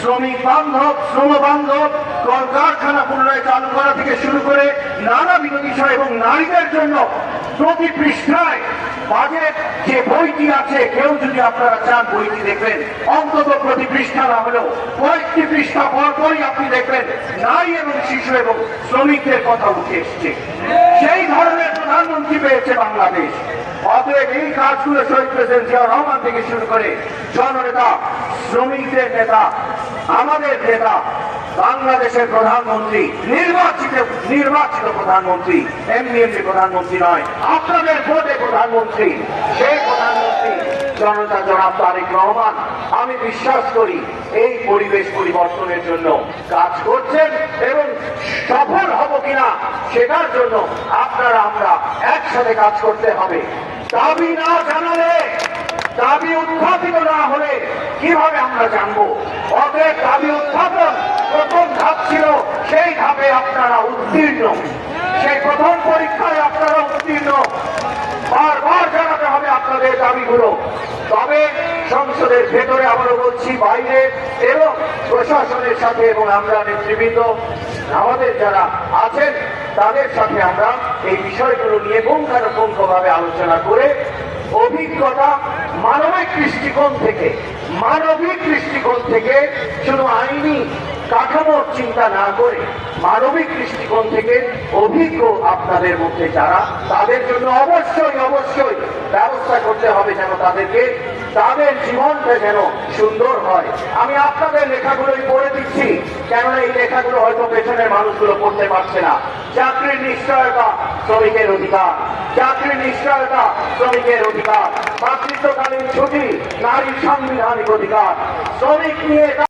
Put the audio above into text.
শ্রমিক বান্ধব, শ্রম বান্ধব কলকারখানা পুনরায় চালু করা থেকে শুরু করে নানাবিধ বিষয় এবং নারীদের জন্য প্রতি পৃষ্ঠায় বাজেট যে বইটি আছে, কেউ যদি আপনারা চান বইটি দেখবেন, অন্তত প্রতি পৃষ্ঠা না হলেও কয়েকটি পৃষ্ঠা পরপরই আপনি দেখবেন নারী এবং শিশু এবং শ্রমিকদের কথা উঠে এসছে। সেই ধরনের প্রধানমন্ত্রী পেয়েছে বাংলাদেশ। অতএব এই কাজগুলো শহীদ প্রেসিডেন্ট জিয়াউর রহমান থেকে শুরু করে জননেতা, শ্রমিকদের নেতা, আমাদের নেতা, বাংলাদেশের প্রধানমন্ত্রী, নির্বাচিত প্রধানমন্ত্রী, এমনি প্রধানমন্ত্রী নয়, আপনাদের ভোটে প্রধানমন্ত্রী, সেই প্রধানমন্ত্রী জনতা জনাব তারেক রহমান আমি বিশ্বাস করি এই পরিবেশ পরিবর্তনের জন্য কাজ করছেন এবং সফল হব কিনা সেটার জন্য আপনারা আমরা একসাথে কাজ করতে হবে। দাবি না জানালে, দাবি উত্থাপিত না হলে কিভাবে আমরা জানবো? অতএব দাবি উত্থাপন প্রথম ধাপ ছিল, সেই ধাপে আপনারা উত্তীর্ণ, সেই প্রথম পরীক্ষায় আপনারা উত্তীর্ণ। বারবার জানাতে হবে আপনাদের দাবিগুলো। তবে সংসদের ভেতরে আবারও বলছি, বাইরে এবং প্রশাসনের সাথে এবং আমরা নেতৃবৃন্দ আমাদের যারা আছেন তাদের সাথে আমরা এই বিষয়গুলো নিয়ে পুঙ্খানুপুঙ্খভাবে আলোচনা করে অভিজ্ঞতা, মানবিক দৃষ্টিকোণ থেকে শুধু আইনি কাঠামোর চিন্তা না করে মানবিক দৃষ্টিকোণ থেকে অভিজ্ঞ আপনাদের মধ্যে যারা, তাদের জন্য অবশ্যই ব্যবস্থা করতে হবে যেন তাদের জীবনটা যেন সুন্দর হয়। আমি আপনাদের লেখাগুলোই পড়ে দিচ্ছি, কেননা এই লেখাগুলো হয়তো পেছনের মানুষগুলো পড়তে পারছে না। চাকরির নিশ্চয়তা শ্রমিকের অধিকার, চাকরির নিশ্চয়তা শ্রমিকের অধিকার, মাতৃত্বকালীন ছুটি নারীর সাংবিধানিক অধিকার, শ্রমিক নিয়ে